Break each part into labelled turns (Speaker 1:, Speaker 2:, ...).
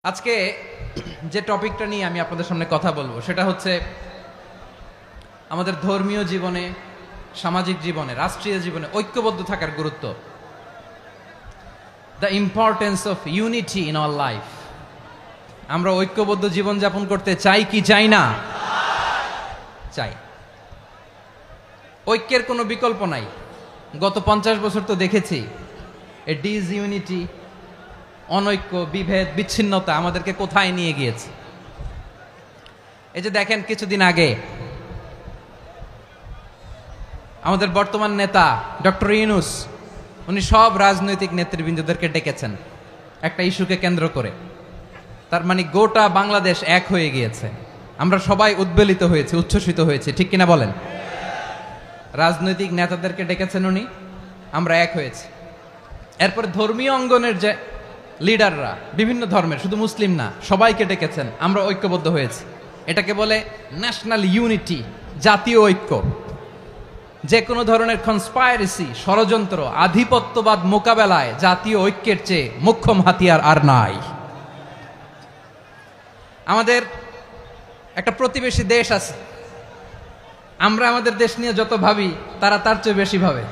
Speaker 1: আজকে যে টপিকটা নিয়ে আমি আপনাদের সামনে কথা বলবো সেটা হচ্ছে আমাদের ধর্মীয় জীবনে, সামাজিক জীবনে, রাষ্ট্রীয় জীবনে ঐক্যবদ্ধ থাকার গুরুত্ব। The importance of unity in our life. আমরা ঐক্যবদ্ধ জীবনযাপন করতে চাই কি চাই না? চাই। ঐক্যের কোনো বিকল্প নাই। গত 50 বছর তো দেখেছি এ ডিসইউনিটি, অনৈক্য, বিভেদ, বিচ্ছিন্নতা আমাদেরকে কোথায় নিয়ে গিয়েছে। এই যে দেখেন, কিছুদিন আগে আমাদের বর্তমান নেতা ডক্টর ইউনূস, উনি সব রাজনৈতিক নেতৃবৃন্দদেরকে ডেকেছেন একটা ইস্যুকে কেন্দ্র করে। তার মানে গোটা বাংলাদেশ এক হয়ে গিয়েছে। আমরা সবাই উদ্বেলিত হয়েছে, উচ্ছ্বসিত হয়েছে, ঠিক কিনা বলেন? রাজনৈতিক নেতাদেরকে ডেকেছেন উনি, আমরা এক হয়েছি। এরপর ধর্মীয় অঙ্গনের যে লিডাররা, বিভিন্ন ধর্মের, শুধু মুসলিম না, সবাইকে ডেকেছেন, আমরা ঐক্যবদ্ধ হয়েছি। এটাকে বলে ন্যাশনাল ইউনিটি, জাতীয় ঐক্য। যে কোনো ধরনের কনস্পাইরেসি, ষড়যন্ত্র, আধিপত্যবাদ মোকাবেলায় জাতীয় ঐক্যের চেয়ে মোক্ষম হাতিয়ার আর নাই। আমাদের একটা প্রতিবেশী দেশ আছে, আমরা আমাদের দেশ নিয়ে যত ভাবি তারা তার চেয়ে বেশি ভাবে।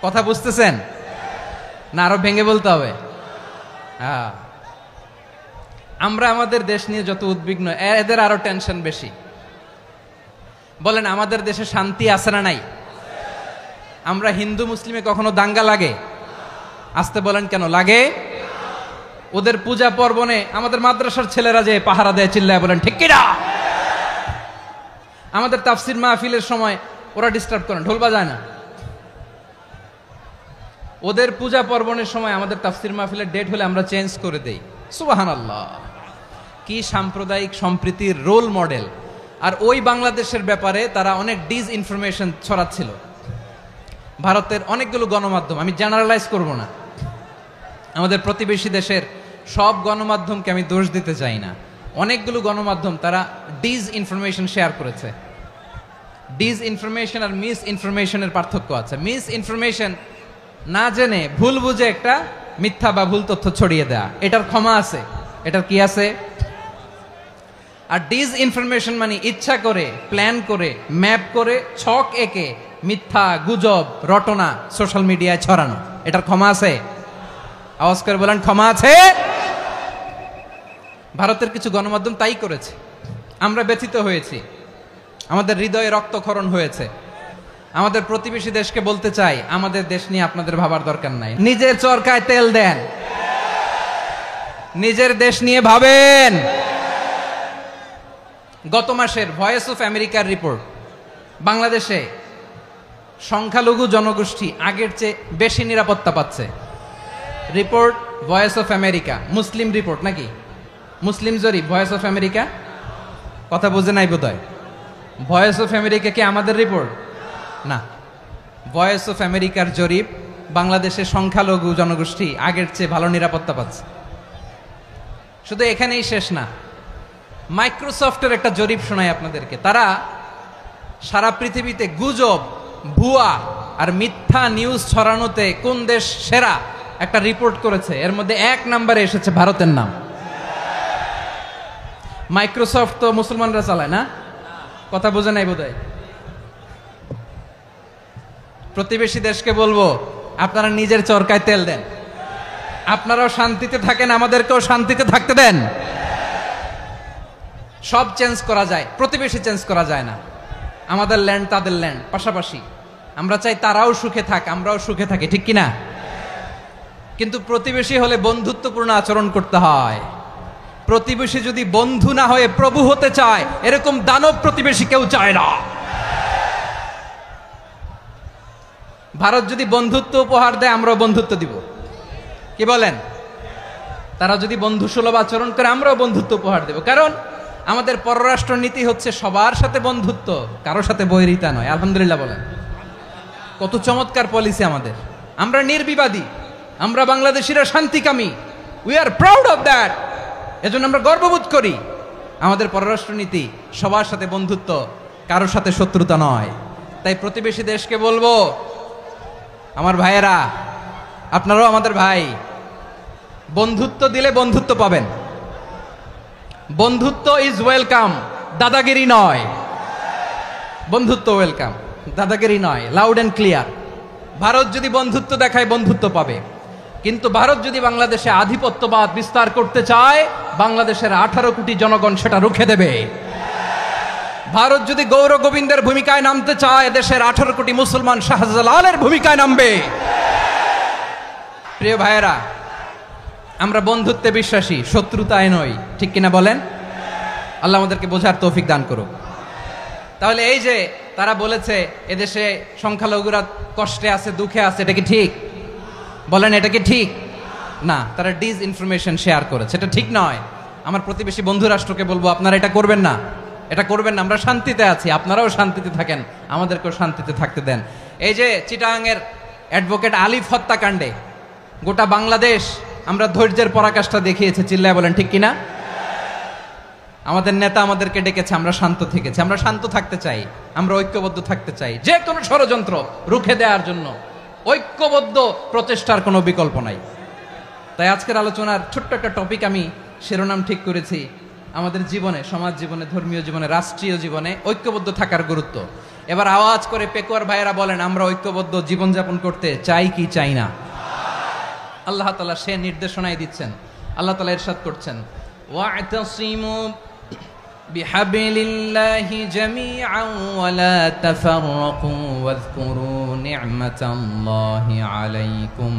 Speaker 1: কথা বুঝতেছেন না? আরো ভেঙে বলতে হবে। হ্যাঁ, আমরা আমাদের দেশ নিয়ে যত উদ্বিগ্ন, এদের আরো টেনশন বেশি। বলেন, আমাদের দেশে শান্তি আছে না নাই? আমরা হিন্দু মুসলিমে কখনো দাঙ্গা লাগে? আসতে বলেন, কেন লাগে? ওদের পূজা পার্বণে আমাদের মাদ্রাসার ছেলেরা যে পাহারা দেয়, চিল্লায় বলেন ঠিক কিনা? আমাদের তাফসির মাহফিলের সময় ওরা ডিস্টার্ব করেন, ঢোল বাজায় না। ওদের পূজা পার্বণের সময় আমাদের তাফসির মাহফিলের ডেট হলে আমরা চেঞ্জ করে দেই। সুবহানাল্লাহ! কি সাম্প্রদায়িক সম্প্রীতির রোল মডেল। আর ওই বাংলাদেশের ব্যাপারে তারা অনেক ডিসইনফরমেশন ছড়াচ্ছিল। ভারতের অনেকগুলো গণমাধ্যম, আমি জেনারেলাইজ করব না, আমাদের প্রতিবেশী দেশের সব গণমাধ্যমকে আমি দোষ দিতে চাই না, অনেকগুলো গণমাধ্যম তারা ডিসইনফরমেশন শেয়ার করেছে। ডিসইনফরমেশন আর মিস ইনফরমেশনের পার্থক্য আছে। মিস ইনফরমেশন না জেনে ভুল বুঝে একটা মিথ্যা বা ভুল তথ্য ছড়িয়ে দেয়া, এটার ক্ষমা আছে, এটার কি আছে? আর ডিসইনফরমেশন মানে ইচ্ছা করে, প্ল্যান করে, ম্যাপ করে, ছক এঁকে মিথ্যা, গুজব, রটনা সোশ্যাল মিডিয়ায় ছড়ানো, এটার ক্ষমা আছে? আওয়াজ করে বলেন, ক্ষমা আছে? ভারতের কিছু গণমাধ্যম তাই করেছে। আমরা ব্যথিত হয়েছি, আমাদের হৃদয়ে রক্তক্ষরণ হয়েছে। আমাদের প্রতিবেশী দেশকে বলতে চাই, আমাদের দেশ নিয়ে আপনাদের ভাবার দরকার নাই। নিজের চরকায় তেল দেন, নিজের দেশ নিয়ে ভাবেন। গত মাসের ভয়েস অফ আমেরিকার রিপোর্ট, বাংলাদেশে সংখ্যালঘু জনগোষ্ঠী আগের চেয়ে বেশি নিরাপত্তা পাচ্ছে। Report voice of America, Muslim report নাকি? মুসলিম জরিপ, ভয়েস অফ আমেরিকা। কথা বুঝে নাই বোধহয়। ভয়েস অফ আমেরিকা কি আমাদের রিপোর্ট? না, ভয়েস অফ আমেরিকার জরিপ, বাংলাদেশের সংখ্যালঘু জনগোষ্ঠী আগের চেয়ে ভালো নিরাপত্তা পাচ্ছে। শুধু এখানেই শেষ না, মাইক্রোসফটের একটা জরিপ শোনায় আপনাদেরকে। তারা সারা পৃথিবীতে গুজব, ভুয়া আর মিথ্যা নিউজ ছড়ানোতে কোন দেশ সেরা একটা রিপোর্ট করেছে। এর মধ্যে 1 নম্বরে এসেছে ভারতের নাম। মাইক্রোসফট তো মুসলমানরা চালায় না? কথা বোঝে নাই বোধহয়। প্রতিবেশী দেশকে বলবো, আপনারা নিজের চরকায় তেল দেন, আপনারাও শান্তিতে থাকেন, আমাদেরকেও শান্তিতে থাকতে দেন। সব চেঞ্জ করা যায়, প্রতিবেশী চেঞ্জ করা যায় না। আমাদের ল্যান্ড তাদের ল্যান্ড, পাশাপাশি। আমরা চাই তারাও সুখে থাক, আমরাও সুখে থাকি, ঠিক কিনা? কিন্তু প্রতিবেশী হলে বন্ধুত্বপূর্ণ আচরণ করতে হয়। প্রতিবেশী যদি বন্ধু না হয়ে প্রভু হতে চায়, এরকম দানব প্রতিবেশী কেউ চায় না। ভারত যদি বন্ধুত্ব উপহার দেয়, আমরাও বন্ধুত্ব দিব। কি বলেন? তারা যদি বন্ধুসুলভ আচরণ করে, আমরাও বন্ধুত্ব উপহার দেব। কারণ আমাদের পররাষ্ট্র নীতি হচ্ছে সবার সাথে বন্ধুত্ব, কারোর সাথে বৈরিতা নয়। আলহামদুলিল্লাহ বলেন, কত চমৎকার পলিসি আমাদের। আমরা নির্বিবাদী, আমরা বাংলাদেশিরা শান্তিকামী। We are proud of that. এজন্য আমরা গর্ববোধ করি। আমাদের পররাষ্ট্র নীতি সবার সাথে বন্ধুত্ব, কারোর সাথে শত্রুতা নয়। তাই প্রতিবেশী দেশকে বলবো, আমার ভাইয়েরা, আপনারাও আমাদের ভাই, বন্ধুত্ব দিলে বন্ধুত্ব পাবেন। বন্ধুত্ব ইজ ওয়েলকাম, দাদাগিরি নয়। বন্ধুত্ব ওয়েলকাম, দাদাগিরি নয়, লাউড অ্যান্ড ক্লিয়ার। ভারত যদি বন্ধুত্ব দেখায় বন্ধুত্ব পাবে, কিন্তু ভারত যদি বাংলাদেশে আধিপত্যবাদ বিস্তার করতে চায়, বাংলাদেশের 18 কোটি জনগণ সেটা রুখে দেবে। ভারত যদি গৌর গোবিন্দের ভূমিকায় নামতে চায়, দেশের 18 কোটি মুসলমান শাহজালালের ভূমিকায় নামবে। প্রিয় ভাইয়েরা, আমরা বন্ধুত্বে বিশ্বাসী, শত্রুতায় নই, ঠিক কিনা বলেন? আল্লাহ আমাদেরকে বোঝার তৌফিক দান করুক। তাহলে এই যে তারা বলেছে এদেশে সংখ্যালঘুরা কষ্টে আছে, দুঃখে আছে, এটা কি ঠিক? বলেন, এটা কি ঠিক? না, তারা ডিস ইনফরমেশন শেয়ার করেছে, এটা ঠিক নয়। আমার প্রতিবেশী বন্ধু রাষ্ট্রকে বলবো, আপনারা এটা করবেন না, এটা করবেন না। আমরা শান্তিতে আছি, আপনারাও শান্তিতে থাকেন, আমাদেরকেও শান্তিতে থাকতে দেন। এই যে চিটাগাংয়ের অ্যাডভোকেট আলিফ হত্যাকাণ্ডে গোটা বাংলাদেশ আমরা ধৈর্যের পরাকাষ্ঠা দেখিয়েছে, চিল্লায় বলেন ঠিক কিনা? আমাদের নেতা আমাদেরকে ডেকেছে, আমরা শান্ত থেকেছি। আমরা শান্ত থাকতে চাই, আমরা ঐক্যবদ্ধ থাকতে চাই। যে কোনো ষড়যন্ত্র রুখে দেওয়ার জন্য ঐক্যবদ্ধ প্রচেষ্টার কোনো বিকল্প নাই। তাই আজকের আলোচনার ছোট্ট একটা টপিক আমি শিরোনাম ঠিক করেছি, আমাদের জীবনে, সমাজ জীবনে, ধর্মীয় জীবনে, রাষ্ট্রীয় জীবনে ঐক্যবদ্ধ থাকার গুরুত্ব। এবার আওয়াজ করে পেকুয়ার ভাইয়েরা বলেন, আমরা ঐক্যবদ্ধ জীবনযাপন করতে চাই কি চাই না? আল্লাহ তাআলা সে নির্দেশনাই দিচ্ছেন। আল্লাহ তাআলা ইরশাদ করছেন, ওয়া'তাসিমু বিহাবলিল্লাহি জামিআন ওয়া লা তাফাররাকু ওয়াযকুরু নি'মাতাল্লাহি আলাইকুম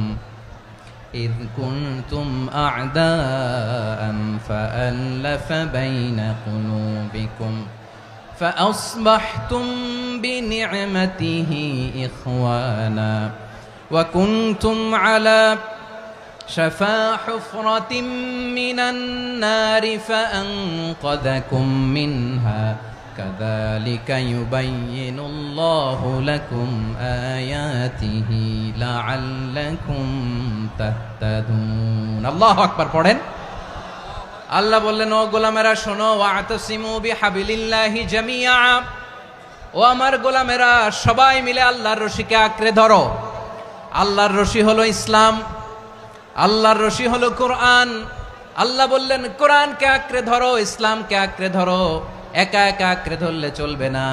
Speaker 1: إذ كنتم أعداء فألف بين قلوبكم فأصبحتم بنعمته إخوانا وكنتم على شفا حفرة من النار فأنقذكم منها كذلك يبين الله لكم آياته لعلكم تهتدون الله أكبر পড়েন। আল্লাহ বললেন, ও গোলামেরা শোনো, ওয়া'তাসিমু বিহাবলিল্লাহি জামিআ, ও আমার গোলামেরা সবাই মিলে আল্লাহর রশিকে আঁকড়ে ধরো। আল্লাহর রশি হলো ইসলাম, আল্লাহর রশি হলো কোরআন। আল্লাহ বললেন, কোরআনকে আঁকড়ে ধরো, ইসলামকে আঁকড়ে ধরো। একা একা আঁকড়ে ধরলে চলবে না,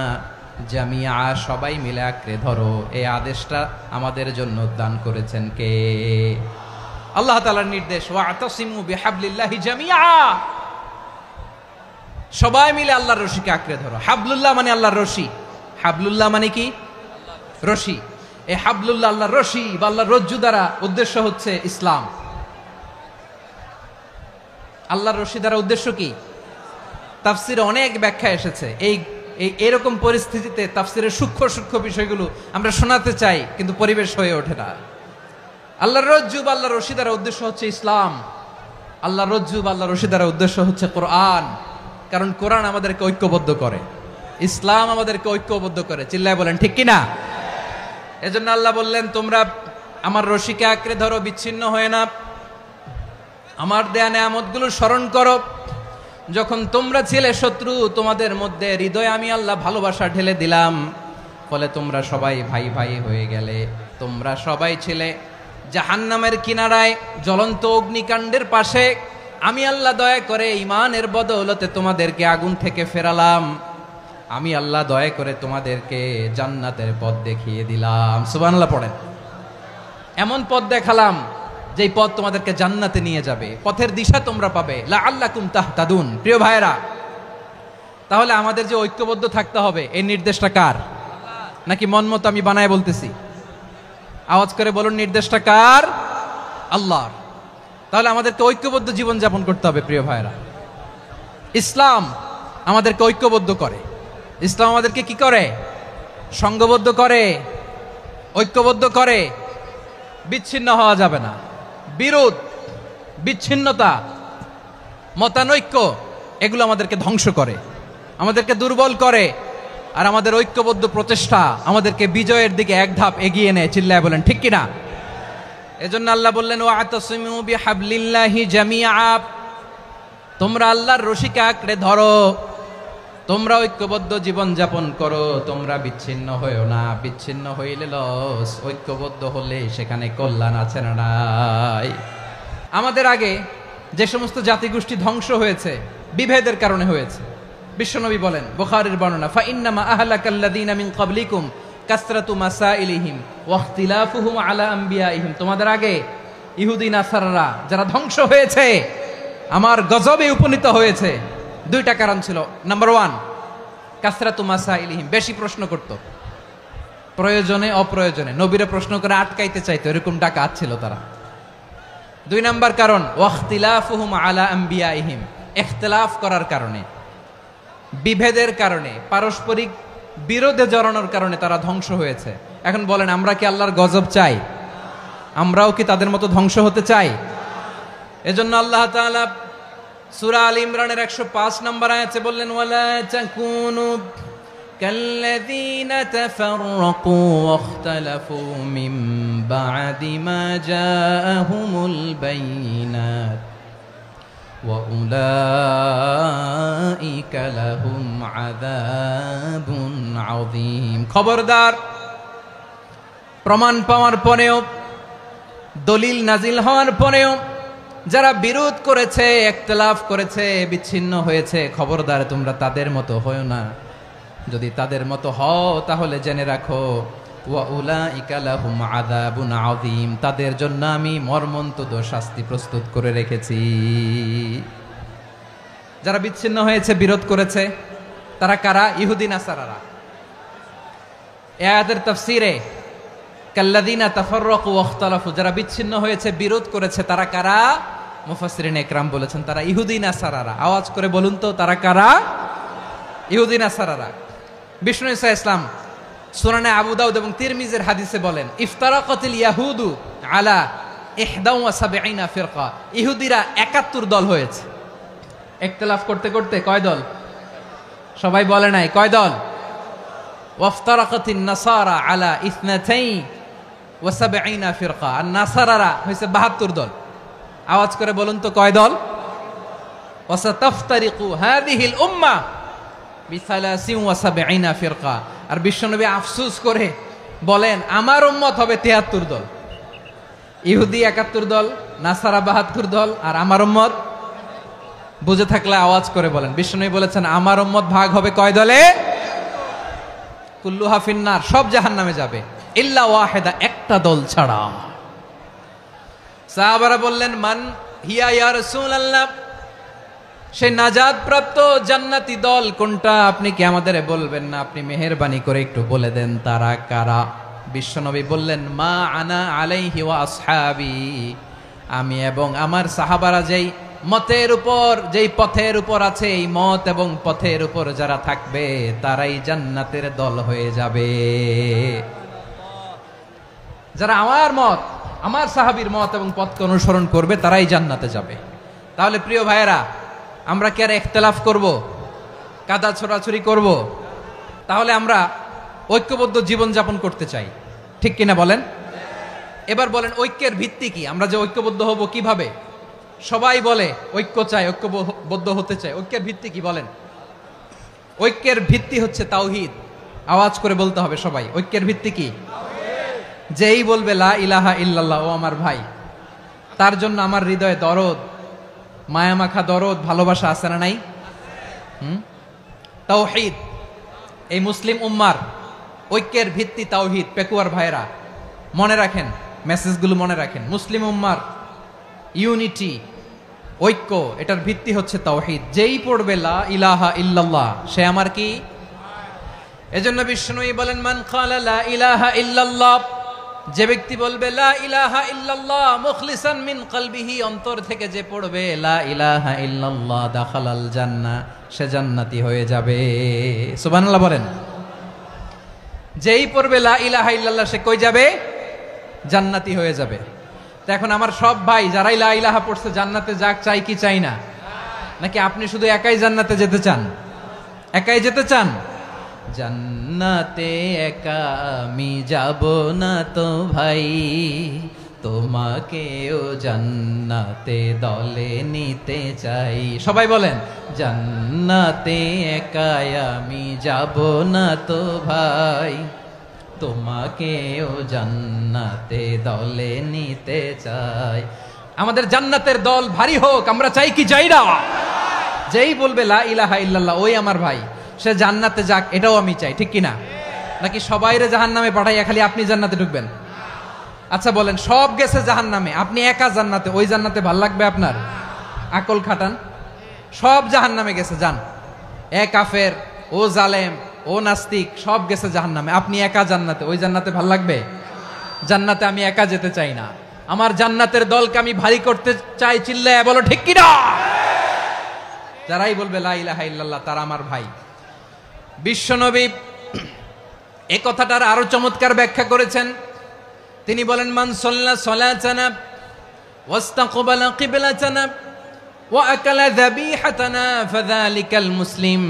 Speaker 1: জামিয়া, সবাই মিলে আঁকড়ে ধরো। এই আদেশটা আমাদের জন্য দান করেছেন কে? আল্লাহ তাআলার নির্দেশ, ওয়া'তাসিমু বিহাবলিল্লাহি জামিআ, সবাই মিলে আল্লাহর রশিকে আঁকড়ে ধরো। হাবলুল্লাহ মানে আল্লাহর রশি। হাবলুল্লাহ মানে কি? রশি। এই হাবলুল্লাহ আল্লাহর রশি বা আল্লাহর রজ্জু দ্বারা উদ্দেশ্য হচ্ছে ইসলাম। আল্লাহর রশি দ্বারা উদ্দেশ্য কি? তাফসিরে অনেক ব্যাখ্যা এসেছে। এরকম পরিস্থিতিতে তাফসিরের সূক্ষ্ম সূক্ষ্ম বিষয়গুলো আমরা শোনাতে চাই, কিন্তু পরিবেশ হয়ে ওঠে না। আল্লাহর রজ্জু বা আল্লাহর রশি দ্বারা উদ্দেশ্য হচ্ছে ইসলাম। আল্লাহর রজ্জু বা আল্লাহর রশি দ্বারা উদ্দেশ্য হচ্ছে কোরআন, কারণ কোরআন আমাদেরকে ঐক্যবদ্ধ করে, ইসলাম আমাদেরকে ঐক্যবদ্ধ করে। চিল্লায় বলেন ঠিক কিনা? এজন্য আল্লাহ বললেন, তোমরা আমার রশিকে আঁকড়ে ধরো, বিচ্ছিন্ন হয়ে না। আমার দেয়া নেয়ামতগুলো স্মরণ করো। যখন তোমরা ছিলে শত্রু, তোমাদের মধ্যে হৃদয়ে আমি আল্লাহ ভালোবাসা ঢেলে দিলাম, ফলে তোমরা সবাই ভাই ভাই হয়ে গেলে। তোমরা সবাই ছিলে জাহান্নামের কিনারায়, জ্বলন্ত অগ্নিকাণ্ডের পাশে। আমি আল্লাহ দয়া করে ঈমানের বদৌলতে তোমাদেরকে আগুন থেকে ফেরালাম। আমি আল্লাহ দয়া করে তোমাদেরকে জান্নাতের পথ দেখিয়ে দিলাম। সুবহানাল্লাহ পড়েন। এমন পথ দেখালাম যেই পথ তোমাদেরকে জান্নাতে নিয়ে যাবে, পথের দিশা তোমরা পাবে। লাআল্লাকুম তাহতাদুন। প্রিয় ভাইয়েরা, তাহলে আমাদের যে ঐক্যবদ্ধ থাকতে হবে, এই নির্দেশটা কার? নাকি মন মতো আমি বানায় বলতেছি? আওয়াজ করে বলুন, নির্দেশটা কার? আল্লাহর। তাহলে আমাদেরকে ঐক্যবদ্ধ জীবন যাপন করতে হবে। প্রিয় ভাইয়েরা, ইসলাম আমাদেরকে ঐক্যবদ্ধ করে। ইসলাম আমাদেরকে কি করে? সংঘবদ্ধ করে, ঐক্যবদ্ধ করে। বিচ্ছিন্ন হওয়া যাবে না। বিরোধ, বিচ্ছিন্নতা, মতানৈক্য, এগুলো আমাদেরকে ধ্বংস করে, আমাদেরকে দুর্বল করে। আর আমাদের ঐক্যবদ্ধ প্রচেষ্টা আমাদেরকে বিজয়ের দিকে এক ধাপ এগিয়ে নেয়। চিল্লায় বলেন ঠিক কিনা? এজন্য আল্লাহ বললেন, ওয়া'তাসিমু বিহাবলিল্লাহি জামিআ, তোমরা আল্লাহর রশিকে আঁকড়ে ধরো, তোমরা ঐক্যবদ্ধ জীবন যাপন করো, তোমরা বিচ্ছিন্ন হইও না। বিচ্ছিন্ন হইলে লস, ঐক্যবদ্ধ হলে সেখানে কল্যাণ আছে না নাই? আমাদের আগে যে সমস্ত জাতিগোষ্ঠী ধ্বংস হয়েছে বিভেদের কারণে হয়েছে। বিশ্বনবী বলেন, বুখারীর বর্ণনা, ফা ইন্নামা আহলাকাল্লাযীনা মিন ক্বাবলিকুম কাসরাতু মাসাইলিহিম ওয়া ইখতিলাফুহুম আলা আমবিয়াইহিম। তোমাদের আগে ইহুদি নাসারারা যারা ধ্বংস হয়েছে, আমার গজবে উপনীত হয়েছে, দুইটা কারণ ছিল। নাম্বার 1, কাসরাতু মাসাইলিহিম, বেশি প্রশ্ন করত, প্রয়োজনে অপ্রয়োজনে নবীরে প্রশ্ন করে আটকাইতে চাইতো, এরকম ডাকাত ছিল তারা। 2 নাম্বার কারণ, ওয়া ইখতিলাফুহুম আলা আমবিয়াইহিম, ইখতিলাফ করার কারণে, বিভেদের কারণে, পারস্পরিক বিরোধে জড়ানোর কারণে তারা ধ্বংস হয়েছে। এখন বলেন, আমরা কি আল্লাহর গজব চাই? আমরাও কি তাদের মতো ধ্বংস হতে চাই? এজন্য আল্লাহ তাআলা সূরা আল ইমরানের 105 নম্বর আয়াতে বললেন, ওয়ালা তাকুনু কাল্লাযীনা তাফাররাকু ওয়াখতালাফু মিন বা'দি মা জাআহুমুল বাইয়িনাত ওয়া উলাইকা লাহুম আযাবুন আযীম। খবরদার, প্রমাণ পাওয়ার পরেও, দলিল নাজিল হওয়ার পরেও যারা বিরোধ করেছে, ইখতিলাফ করেছে, বিচ্ছিন্ন হয়েছে, খবরদার তোমরা তাদের মতো হয়ো না। যদি তাদের মতো হও তাহলে জেনে রাখো, ওয়া উলাইকা লাহুম আযাবুন আযীম, তাদের জন্য আমি মর্মন্তুদ শাস্তি প্রস্তুত করে রেখেছি। যারা বিচ্ছিন্ন হয়েছে, বিরোধ করেছে, তারা কারা? ইহুদি নাসারারা। এই আয়াতের তাফসীরে কাল্লাযীনা তাফাররাকু ওয়াখতালাফু, যারা বিচ্ছিন্ন হয়েছে, বিরোধ করেছে, তারা কারা? মুফাসসিরিন ইকরাম বলেছেন তারা ইহুদি নাসারারা। আওয়াজ করে বলুন তো, তারা কারা? ইহুদি নাসারারা। বিষ্ণু ঈসা ইসলাম সুনানে আবু দাউদ এবং তিরমিজির হাদিসে বলেন, ইফতারাকাতিল ইয়াহুদু আলা 71 ফিরকা, ইহুদিরা 71 দল হয়েছে। ইখতিলাফ করতে করতে কয় দল? সবাই বলে নাই, কয় দল? ওয়াফতারাকাতিন নাসারা আলা 72 ফিরকা, আর নাসারারা হয়েছে 72 দল। আওয়াজ করে বলুন তো, কয় দল? ওয়াসাতাফতারিকু হাযিহিল উম্মাহ বি73 ফিরকা। আর বিশ্বনবী আফসোস করে বলেন, আমার উম্মত হবে 73 দল। ইহুদি 71 দল, নাসারা 72 দল, আর আমার উম্মত, বুঝে থাকলে আওয়াজ করে বলেন। বিশ্বনবী বলেছেন, আমার উম্মত ভাগ হবে কয় দলে? কুল্লুহা ফিন্নার, সব জাহান্নামে যাবে, ইল্লা ওয়াহিদা, একটা দল ছাড়া। সাহাবারা বললেন, মান হিয়া ইয়া রাসূলুল্লাহ, সেই নাজাত প্রাপ্ত জান্নাতি দল কোনটা? আপনি কি আমাদের বলবেন না? আপনি মেহেরবানি করে একটু বলে দেন তারা কারা। বিশ্বনবী বললেন, মা আনা আলাইহি ওয়া আসহাবি, আমি এবং আমার সাহাবারা যেই মতের উপর, যেই পথের উপর আছে, এই মত এবং পথের উপর যারা থাকবে তারাই জান্নাতের দল হয়ে যাবে। যারা আমার মত, আমার সাহাবীর মত এবং পথকে অনুসরণ করবে তারাই জান্নাতে যাবে। তাহলে প্রিয় ভাইয়েরা, আমরা কি আর ইখতিলাফ করব, কাদা ছোড়াছুরি করব? তাহলে আমরা ঐক্যবদ্ধ জীবন যাপন করতে চাই, ঠিক কিনা বলেন? এবার বলেন, ঐক্যের ভিত্তি কি? আমরা যে ঐক্যবদ্ধ হব কিভাবে? সবাই বলে ঐক্য চাই, ঐক্যবদ্ধ হতে চাই, ঐক্যের ভিত্তি কি বলেন? ঐক্যের ভিত্তি হচ্ছে তাওহীদ। আওয়াজ করে বলতে হবে সবাই, ঐক্যের ভিত্তি কি? যেই বলবে লা ইলাহা ইল্লাল্লাহ, ও আমার ভাই, তার জন্য আমার হৃদয়ে দরদ, মায়ামাখা দরদ, ভালোবাসা আছে না নাই? তাওহীদ। এই মুসলিম উম্মার ঐক্যের ভিত্তি তাওহীদ। পেকুয়ার ভাইরা মনে রাখেন, মেসেজগুলো মনে রাখেন। মুসলিম উম্মার ইউনিটি, ঐক্য, এটার ভিত্তি হচ্ছে তাওহীদ। যেই পড়বে লা ইলাহা ইল্লাল্লাহ, সে আমার কি? এজন্য বিষ্ণুই বলেন, মান ক্বালা লা ইলাহা ইল্লাল্লাহ, যে ব্যক্তি বলবে লা ইলাহা ইল্লাল্লাহ মুখলিসান মিন কলবিহি, অন্তর থেকে যে পড়বে লা ইলাহা ইল্লাল্লাহ, দাখালাল জান্নাহ, সে জান্নাতি হয়ে যাবে। সুবহানাল্লাহ বলেন। যেই পড়বে লা ইলাহা ইল্লাল্লাহ, সে কই যাবে? জান্নাতি হয়ে যাবে। তো এখন আমার সব ভাই যারাই লা ইলাহা পড়ছে জান্নাতে যাক, চাই কি চাই না? নাকি আপনি শুধু একাই জান্নাতে যেতে চান? একাই যেতে চান? জান্নাতে একা আমি যাব না তো ভাই, তোমাকেও জান্নাতে দলে নিতে চাই। সবাই বলেন, জান্নাতে একা আমি যাব না তো ভাই, তোমাকেও জান্নাতে দলে নিতে চাই। আমাদের জান্নাতের দল ভারী হোক, আমরা চাই কি চাই না? যেই বলবে লা ইলাহা ইল্লাল্লাহ ওই আমার ভাই, সে জান্নাতে যাক, এটাও আমি চাই, ঠিক কিনা? নাকি সবাইরে জাহান্নামে পাঠাইয়া খালি আপনি জান্নাতে ঢুকবেন? আচ্ছা বলেন, সব গেছে জাহান্নামে, আপনি একা জান্নাতে, ওই জান্নাতে ভাল লাগবে আপনার? আকল খাটান। সব জাহান্নামে গেছে, যান। এ কাফের, ও জালেম, ও নাস্তিক, সব গেছে জাহান্নামে, আপনি একা জান্নাতে, ওই জান্নাতে ভাল লাগবে? জান্নাতে আমি একা যেতে চাই না, আমার জান্নাতের দলকে আমি ভারী করতে চাই। চিল্লায় বলো ঠিক কিনা? যারাই বলবে লা ইলাহা ইল্লাল্লাহ তারা আমার ভাই। বিশ্বনবী এই কথাটার আরো চমৎকার ব্যাখ্যা করেছেন। তিনি বলেন, মান সাল্লা সালাতানা ওয়াস্তাকবালা কিবলাতানা ওয়া আকালা যাবিহাতানা ফাযালিকাল মুসলিম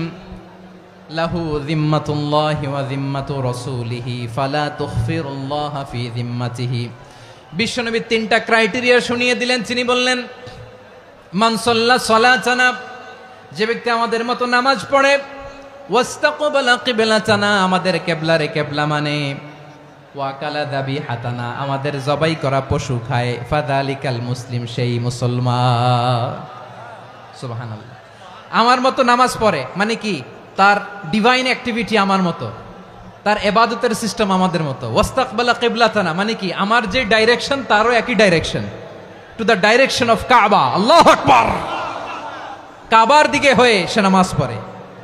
Speaker 1: লাহু যিম্মাতুল্লাহি ওয়া যিম্মাতু রাসূলিহি ফালা তুখফিরুল্লাহা ফি যিম্মাতিহি। বিশ্বনবী তিনটা ক্রাইটেরিয়া শুনিয়ে দিলেন। তিনি বললেন, মান সাল্লা সালাতানা, যে ব্যক্তি আমাদের মতো নামাজ পড়ে, ওয়াস্তাকবালা কিবলাতানা, আমাদের কিবলারে কিবলা মানে, ওয়া আকালা যাবিহাতানা, আমাদের জবাই করা পশু খায়, ফাযালিকাল মুসলিম, সেই মুসলমান। সুবহানাল্লাহ। আমার মতো নামাজ পড়ে মানে কি? তার ডিভাইন অ্যাক্টিভিটি আমার মতো, তার ইবাদতের সিস্টেম আমাদের মতো। ওয়াস্তাকবালা কিবলাতানা মানে কি? আমার যে ডাইরেকশন তারও একই direction, to the direction of কাবা। আল্লাহু আকবার। কাবার দিকে হয়ে সে নামাজ পড়ে,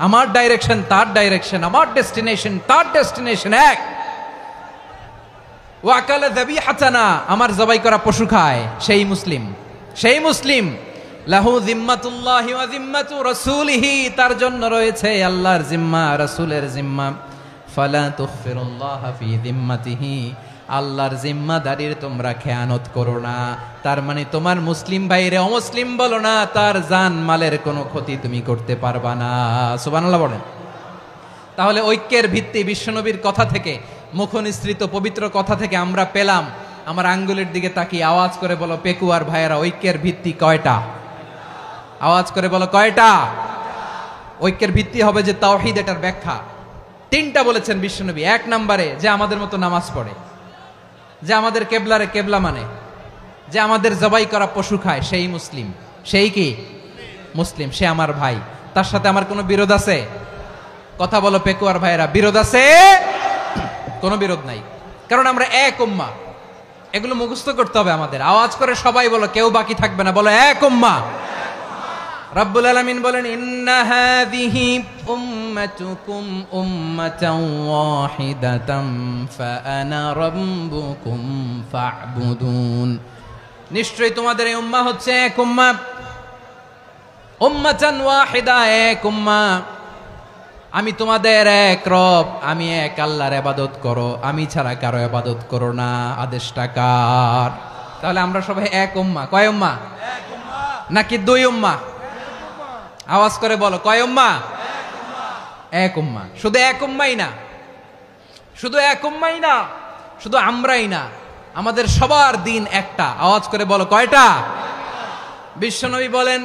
Speaker 1: আমার ডাইরেকশন তার ডাইরেকশন, আমার ডেস্টিনেশন তার ডেস্টিনেশন এক। ওয়া আকালা যাবিহাতানা, আমার জবাই করা পশু খায়, সেই মুসলিম। সেই মুসলিম লাহু যিম্মাতুল্লাহি ওয়া যিম্মাতু রাসূলিহি, তার জন্য রয়েছে আল্লাহর জিম্মা, রাসূলের জিম্মা। ফালা তুখফিরুল্লাহা ফি যিম্মাতিহি, আল্লাহর জিম্মাদারির তোমরা খেয়ানত করো না। তার মানে তোমার মুসলিম ভাইরে অমুসলিম বলো না, তার জান মালের কোনো ক্ষতি তুমি করতে পারবা না। সুবহানাল্লাহ বলেন। তাহলে ঐক্যের ভিত্তি বিশ্বনবীর কথা থেকে, মুখনিসৃত পবিত্র কথা থেকে আমরা পেলাম। আমার আঙ্গুলের দিকে তাকিয়ে আওয়াজ করে বলো পেকুয়ার ভাইয়েরা, ঐক্যের ভিত্তি কয়টা? আওয়াজ করে বলো কয়টা? ঐক্যের ভিত্তি হবে যে তাওহীদ, এটার ব্যাখ্যা তিনটা বলেছেন বিশ্বনবী। এক নম্বরে, যে আমাদের মতো নামাজ পড়ে, যে আমাদের কেবলারে কেবলা মানে, যে আমাদের জবাই করা পশু খায়, সেই মুসলিম। সেই কি মুসলিম? সে আমার ভাই। তার সাথে আমার কোনো বিরোধ আছে? কথা বলো পেকুয়ার ভাইয়েরা, বিরোধ আছে? কোনো বিরোধ নাই, কারণ আমরা এক উম্মাহ। এগুলো মুখস্থ করতে হবে আমাদের। আওয়াজ করে সবাই বলো, কেউ বাকি থাকবে না, বলো এক উম্মাহ। রব্বুল আলামিন বলেন, ইন্না হাযিহি উম্মাতুকুম উম্মাতান ওয়াহিদাতাম ফাআনা রাব্বুকুম ফা'বুদুন। নিশ্চয়ই তোমাদের এই উম্মাহ হচ্ছে এক উম্মাহ, উম্মাতান ওয়াহিদা, এক উম্মাহ। আমি তোমাদের এক রব, আমি এক আল্লাহর ইবাদত করো, আমি ছাড়া কারো ইবাদত করো না। আদেশটা কার? তাহলে আমরা সবাই এক উম্মাহ। কয় উম্মাহ? এক উম্মাহ। নাকি দুই উম্মাহ? আওয়াজ করে বলো, কয় উম্মাহ? এক উম্মাহ। শুধু এক উম্মাই না, শুধু এক উম্মাই না, শুধু আমরাই না, আমাদের সবার দিন একটা। আওয়াজ করে বলো কয়টা? বিশ্বনবী বলেন,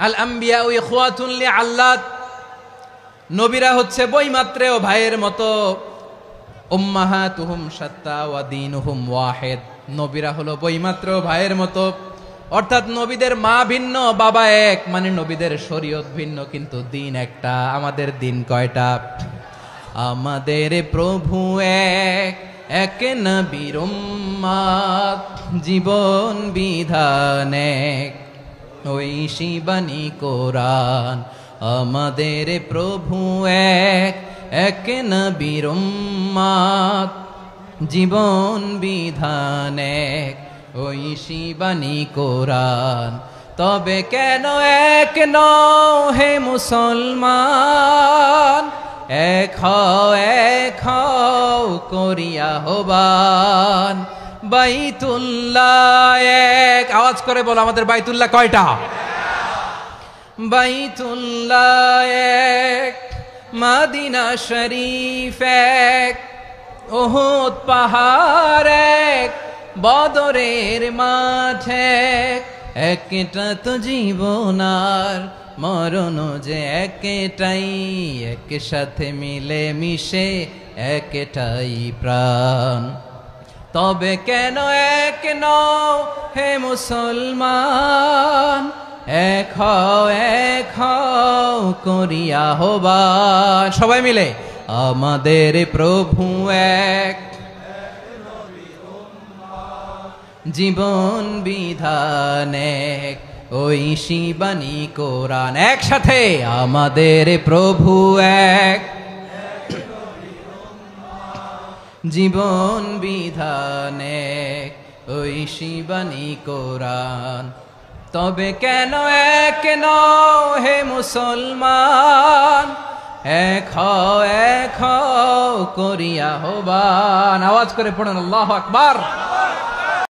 Speaker 1: আল আম্বিয়া ইখওয়াতুন লিআল্লাত, নবীরা হচ্ছে বৈমাত্রেয় ভাইয়ের মতো। উম্মাহাতুহুম শাত্তা ওয়া দীনুহুম ওয়াহিদ, নবীরা হলো বৈমাত্রেয় ভাইয়ের মতো। অর্থাৎ নবীদের মা ভিন্ন, বাবা এক, মানে নবীদের শরীয়ত ভিন্ন, কিন্তু দিন একটা। আমাদের দিন কয়টা? আমাদের প্রভু এক, এক নবীর উম্মত, জীবন বিধান এক, ওই শিবানী কোরআন। আমাদের প্রভু এক, এক নবীর উম্মত, জীবন বিধান এক, ওই শিবানী কোরআন। তবে কেন এক নও হে মুসলমান? এক হও করিয়া হবান। বাইতুল্লাহ এক। আওয়াজ করে বলো, আমাদের বাইতুল্লাহ কয়টা? বাইতুল্লাহ এক, মদিনা শরীফ এক, উহুদ পাহাড় এক, বদরের মাঠে একটা তো জীবন আর মরণ যে একটাই, একসাথে মিলে মিশে একটাই প্রাণ। তবে কেন এক নও হে মুসলমান, এক হও করিয়া আহ্বান। সবাই মিলে আমাদের প্রভু এক, জীবন বিধান এক, ঐশী বাণী কোরআন। একসাথে আমাদের প্রভু এক, জীবন বিধান এক, ঐশী বাণী কোরআন। তবে কেন এক নও হে মুসলমান, এক হও করিয়া আহ্বান। আওয়াজ করে পড়ুন আল্লাহু আকবার।